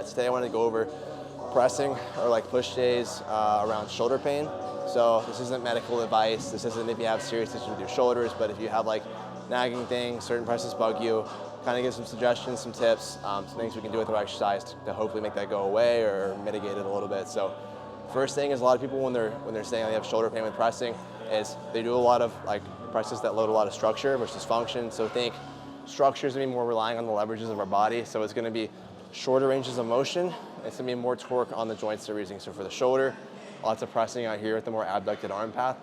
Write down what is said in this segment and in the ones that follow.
Today I want to go over pressing or like push days around shoulder pain. So this isn't medical advice. This isn't if you have serious issues with your shoulders, but if you have like nagging things, certain presses bug you, kind of give some suggestions, some tips, some things we can do with our exercise to hopefully make that go away or mitigate it a little bit. So first thing is a lot of people when they're saying they have shoulder pain with pressing is they do a lot of like presses that load a lot of structure versus function. So think structure is going to be more relying on the leverages of our body. So it's going to be shorter ranges of motion. It's going to be more torque on the joints they're using. So for the shoulder, lots of pressing out here with the more abducted arm path.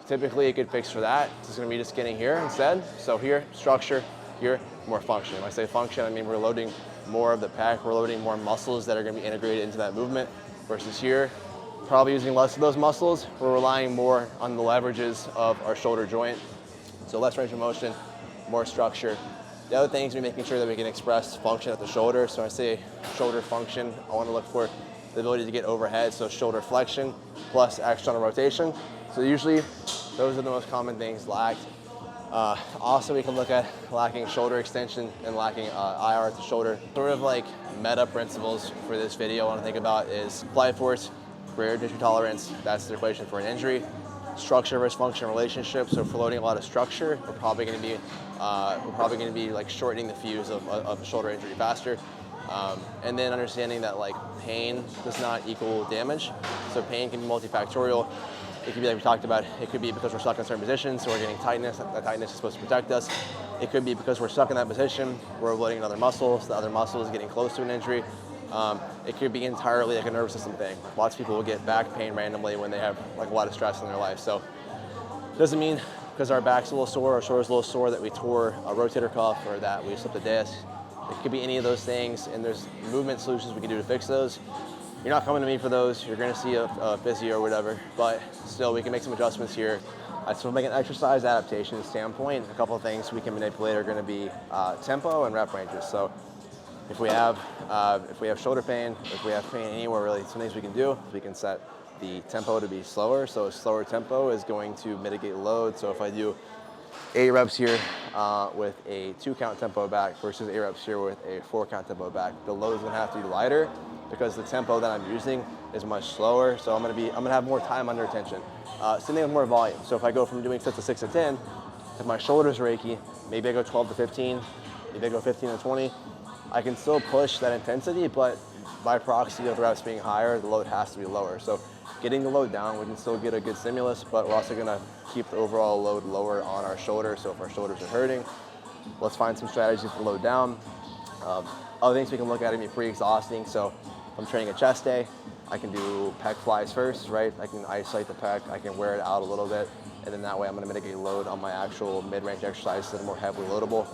Typically a good fix for that is going to be just getting here instead. So here, structure, here, more function. When I say function, I mean we're loading more of the pec, we're loading more muscles that are going to be integrated into that movement versus here, probably using less of those muscles. We're relying more on the leverages of our shoulder joint. So less range of motion, more structure. The other thing is making sure that we can express function at the shoulder. So when I say shoulder function, I want to look for the ability to get overhead, so shoulder flexion plus external rotation. So usually those are the most common things lacked. Also, we can look at lacking shoulder extension and lacking IR at the shoulder. Sort of like meta principles for this video I want to think about is applied force, greater tissue tolerance, that's the equation for an injury. Structure versus function relationship. So if we're loading a lot of structure, we're probably going to be like shortening the fuse of a shoulder injury faster. And then understanding that like pain does not equal damage. So pain can be multifactorial. It could be like we talked about, it could be because we're stuck in certain positions, so we're getting tightness. That tightness is supposed to protect us. It could be because we're stuck in that position, we're loading another muscle, so the other muscle is getting close to an injury. It could be entirely like a nervous system thing. Lots of people will get back pain randomly when they have like a lot of stress in their life. So it doesn't mean because our back's a little sore, our shoulder's a little sore that we tore a rotator cuff or that we slipped a disc. It could be any of those things, and there's movement solutions we can do to fix those. You're not coming to me for those. You're going to see a physio or whatever, but still we can make some adjustments here. So from like an exercise adaptation standpoint, a couple of things we can manipulate are going to be tempo and rep ranges. So if we have shoulder pain, if we have pain anywhere really, some things we can do, we can set the tempo to be slower. So a slower tempo is going to mitigate load. So if I do 8 reps here with a 2 count tempo back versus 8 reps here with a 4 count tempo back, the load is going to have to be lighter because the tempo that I'm using is much slower. So I'm going to have more time under tension. Same thing with more volume. So if I go from doing sets of 6 to 10, if my shoulders are achy, maybe I go 12 to 15, maybe I go 15 to 20. I can still push that intensity, but by proxy of the reps being higher, the load has to be lower. So getting the load down, we can still get a good stimulus, but we're also gonna keep the overall load lower on our shoulders. So if our shoulders are hurting, let's find some strategies to load down. Other things we can look at can be pre-exhausting. So if I'm training a chest day, I can do pec flies first, right? I can isolate the pec, I can wear it out a little bit, and then that way I'm gonna mitigate load on my actual mid-range exercises that are more heavily loadable.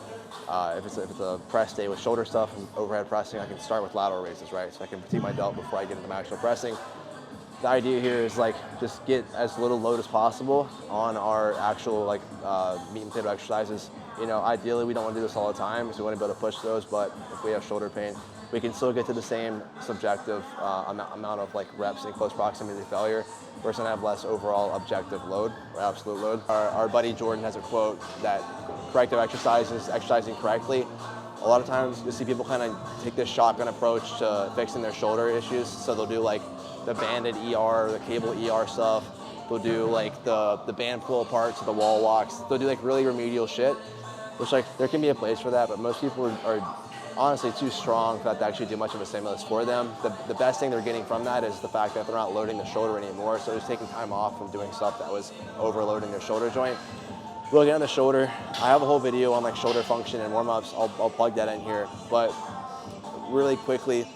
If it's a press day with shoulder stuff and overhead pressing, I can start with lateral raises, right? So I can fatigue my delt before I get into my actual pressing. The idea here is like just get as little load as possible on our actual like meat and potato exercises. You know, ideally we don't want to do this all the time because we want to be able to push those, but if we have shoulder pain, we can still get to the same subjective amount of like reps in close proximity to failure. We're going to have less overall objective load or absolute load. Our buddy Jordan has a quote that corrective exercise is exercising correctly. A lot of times you see people kind of take this shotgun approach to fixing their shoulder issues. So they'll do like the banded ER, the cable ER stuff. They'll do like the band pull parts, the wall walks. They'll do like really remedial shit, which like there can be a place for that, but most people are honestly too strong for that to actually do much of a stimulus for them. The best thing they're getting from that is the fact that they're not loading the shoulder anymore, so they're just taking time off from doing stuff that was overloading their shoulder joint. Looking at the shoulder, I have a whole video on like shoulder function and warm-ups. I'll plug that in here, but really quickly,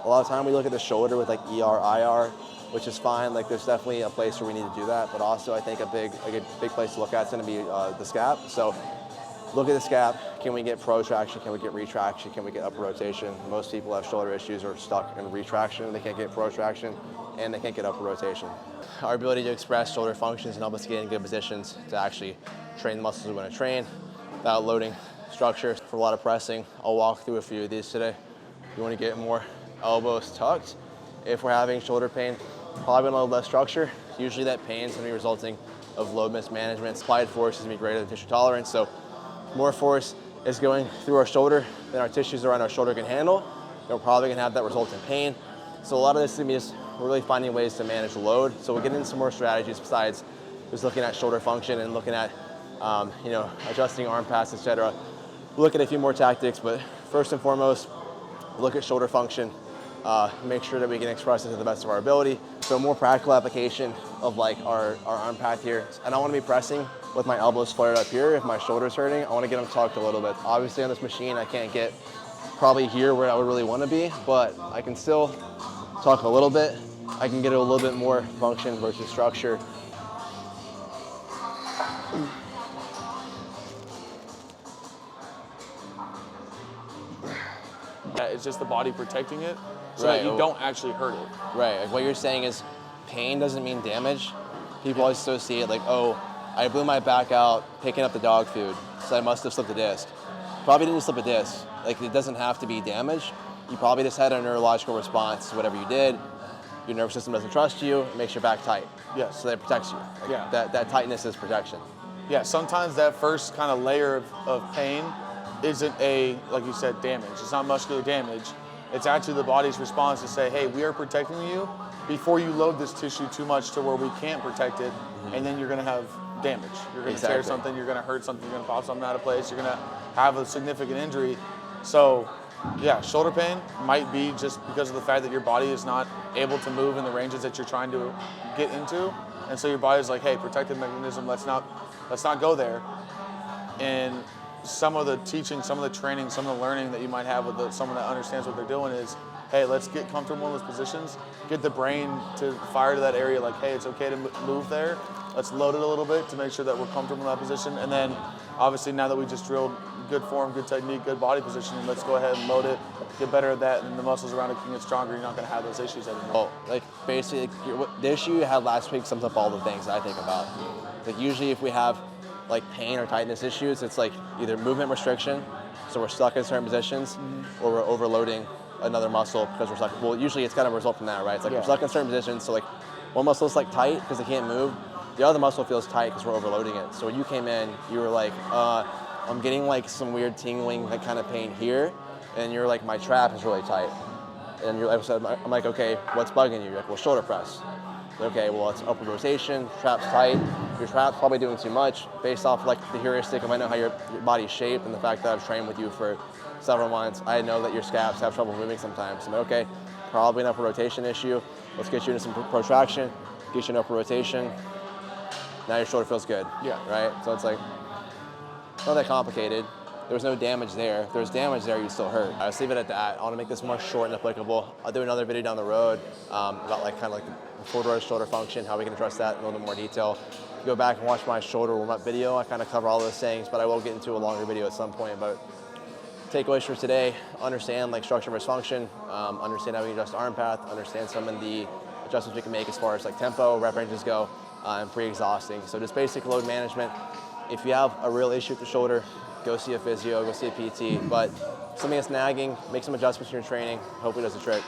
a lot of time we look at the shoulder with like ER, IR, which is fine. Like there's definitely a place where we need to do that, but also I think a big place to look at is going to be the scap. So look at the scap. Can we get protraction? Can we get retraction? Can we get upper rotation? Most people have shoulder issues or stuck in retraction. They can't get protraction and they can't get upper rotation. Our ability to express shoulder functions and help us get in good positions to actually train the muscles we want to train without loading structure. For a lot of pressing, I'll walk through a few of these today. You want to get more elbows tucked. If we're having shoulder pain, probably gonna load less structure. Usually that pain is gonna be resulting of load mismanagement. Applied force is gonna be greater than tissue tolerance. So more force is going through our shoulder than our tissues around our shoulder can handle. you're probably gonna have that result in pain. So a lot of this is gonna be just really finding ways to manage the load. So we'll get into some more strategies besides just looking at shoulder function and looking at adjusting arm paths, etc. We'll look at a few more tactics, but first and foremost, look at shoulder function. Make sure that we can express it to the best of our ability. So more practical application of like our arm path here. I don't want to be pressing with my elbows flared up here. If my shoulder's hurting, I want to get them tucked a little bit. Obviously on this machine, I can't get probably here where I would really want to be, but I can still tuck a little bit. I can get a little bit more function versus structure. It's just the body protecting it so Right. that you don't actually hurt it. Right, like what you're saying is pain doesn't mean damage. People always associate like, oh, I blew my back out picking up the dog food, so I must have slipped a disc. Probably didn't slip a disc. Like it doesn't have to be damage. You probably just had a neurological response to whatever you did. Your nervous system doesn't trust you, it makes your back tight. Yes. So that protects you. Like Yeah. that tightness is protection. Yeah, sometimes that first kind of layer of pain isn't like you said, damage. It's not muscular damage. It's actually the body's response to say, hey, we are protecting you before you load this tissue too much to where we can't protect it, and then you're gonna have damage. You're gonna tear something, you're gonna hurt something, you're gonna pop something out of place, you're gonna have a significant injury. So yeah, shoulder pain might be just because of the fact that your body is not able to move in the ranges that you're trying to get into. And so your body's like, hey, protective mechanism, let's not go there. And some of the teaching, some of the training, some of the learning that you might have with someone that understands what they're doing is, hey, let's get comfortable in those positions, get the brain to fire to that area like, hey, it's okay to move there. Let's load it a little bit to make sure that we're comfortable in that position. And then obviously now that we just drilled good form, good technique, good body positioning, let's go ahead and load it, get better at that, and the muscles around it can get stronger. You're not gonna have those issues anymore. Well, like basically, the issue you had last week sums up all the things I think about. Like usually if we have like pain or tightness issues, it's like either movement restriction, so we're stuck in certain positions, or we're overloading another muscle because we're stuck. Well, usually it's kind of a result from that, right? It's like we're stuck in certain positions, so like one muscle is like tight because it can't move, the other muscle feels tight because we're overloading it. So when you came in, you were like, I'm getting like some weird tingling, like kind of pain here, and you're like, my trap is really tight. And you're like, I'm like, okay, what's bugging you? You're like, well, shoulder press. Okay, well, it's upward rotation, trap's tight, your trap's probably doing too much, based off like the heuristic of I know how your body's shaped and the fact that I've trained with you for several months. I know that your scaps have trouble moving sometimes. I'm like, okay, probably an upward rotation issue. Let's get you into some protraction, get you an upward rotation. Now your shoulder feels good. Yeah. Right? So it's like, not that complicated. There was no damage there. If there was damage there, you'd still hurt. Let's leave it at that. I want to make this more short and applicable. I'll do another video down the road about like kind of like the forward shoulder function, how we can address that in a little bit more detail. If you go back and watch my shoulder warm-up video, I kind of cover all those things, but I will get into a longer video at some point. But takeaways for today, understand like structure versus function, understand how we adjust arm path, understand some of the adjustments we can make as far as like tempo, rep ranges go, and pre-exhausting. So just basic load management. If you have a real issue with the shoulder, go see a physio, go see a PT, but something that's nagging, make some adjustments in your training, hopefully does the trick.